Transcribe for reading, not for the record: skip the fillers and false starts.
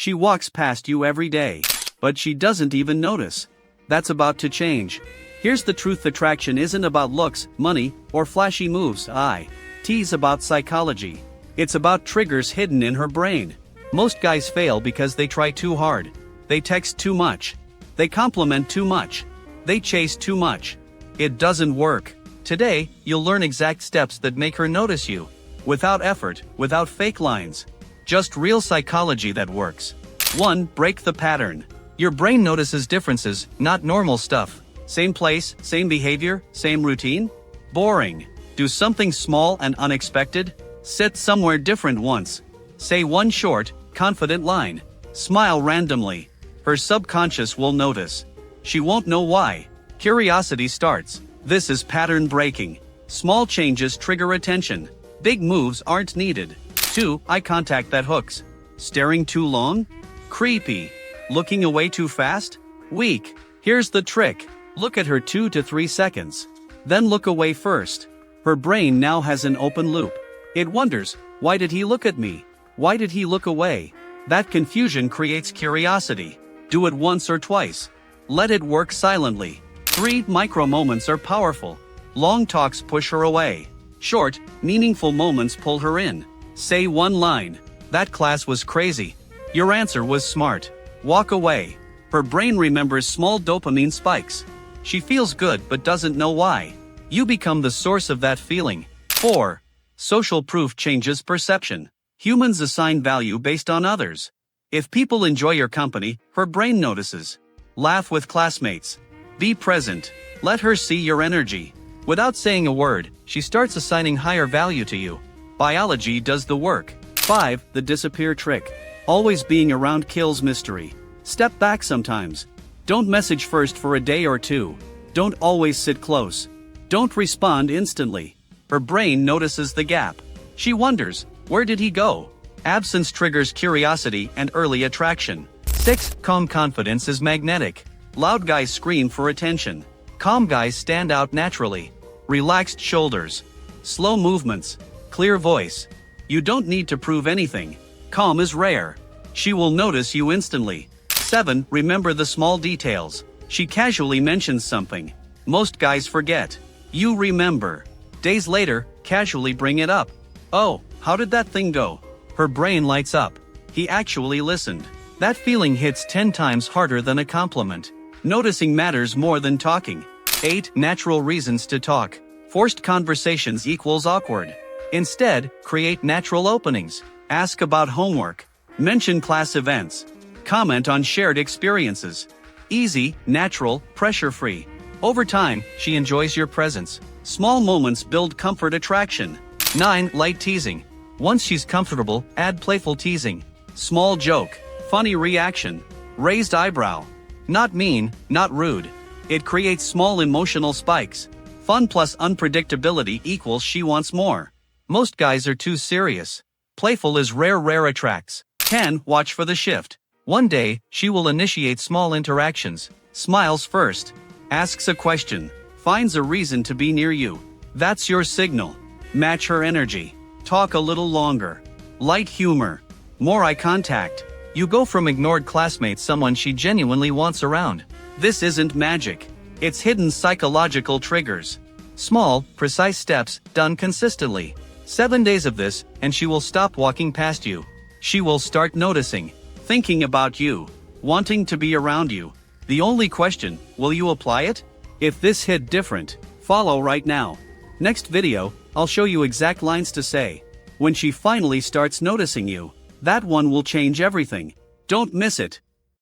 She walks past you every day, but she doesn't even notice. That's about to change. Here's the truth: attraction isn't about looks, money, or flashy moves. It's about psychology. It's about triggers hidden in her brain. Most guys fail because they try too hard. They text too much. They compliment too much. They chase too much. It doesn't work. Today, you'll learn exact steps that make her notice you. Without effort, without fake lines. Just real psychology that works. 1. Break the pattern. Your brain notices differences, not normal stuff. Same place, same behavior, same routine? Boring. Do something small and unexpected. Sit somewhere different once. Say one short, confident line. Smile randomly. Her subconscious will notice. She won't know why. Curiosity starts. This is pattern breaking. Small changes trigger attention. Big moves aren't needed. 2. Eye contact that hooks. Staring too long? Creepy. Looking away too fast? Weak. Here's the trick. Look at her 2 to 3 seconds. Then look away first. Her brain now has an open loop. It wonders, why did he look at me? Why did he look away? That confusion creates curiosity. Do it once or twice. Let it work silently. 3. Micro moments are powerful. Long talks push her away. Short, meaningful moments pull her in. Say one line. That class was crazy. Your answer was smart. Walk away. Her brain remembers small dopamine spikes. She feels good but doesn't know why. You become the source of that feeling. 4. Social proof changes perception. Humans assign value based on others. If people enjoy your company, her brain notices. Laugh with classmates. Be present. Let her see your energy. Without saying a word, she starts assigning higher value to you. Biology does the work. 5. The disappear trick. Always being around kills mystery. Step back sometimes. Don't message first for a day or two. Don't always sit close. Don't respond instantly. Her brain notices the gap. She wonders, where did he go? Absence triggers curiosity and early attraction. 6. Calm confidence is magnetic. Loud guys scream for attention. Calm guys stand out naturally. Relaxed shoulders. Slow movements. Clear voice. You don't need to prove anything. Calm is rare. She will notice you instantly. 7. Remember the small details. She casually mentions something. Most guys forget. You remember. Days later, casually bring it up. Oh, how did that thing go? Her brain lights up. He actually listened. That feeling hits 10 times harder than a compliment. Noticing matters more than talking. 8. Natural reasons to talk. Forced conversations equals awkward. Instead, create natural openings. Ask about homework. Mention class events. Comment on shared experiences. Easy, natural, pressure-free. Over time, she enjoys your presence. Small moments build comfort. Attraction. 9. Light teasing. Once she's comfortable, add playful teasing. Small joke. Funny reaction. Raised eyebrow. Not mean, not rude. It creates small emotional spikes. Fun plus unpredictability equals she wants more. Most guys are too serious. Playful is rare attracts. 10. Watch for the shift. One day, she will initiate small interactions. Smiles first. Asks a question. Finds a reason to be near you. That's your signal. Match her energy. Talk a little longer. Light humor. More eye contact. You go from ignored classmates someone she genuinely wants around. This isn't magic. It's hidden psychological triggers. Small, precise steps, done consistently. 7 days of this, and she will stop walking past you. She will start noticing, thinking about you, wanting to be around you. The only question, will you apply it? If this hit different, follow right now. Next video, I'll show you exact lines to say. When she finally starts noticing you, that one will change everything. Don't miss it.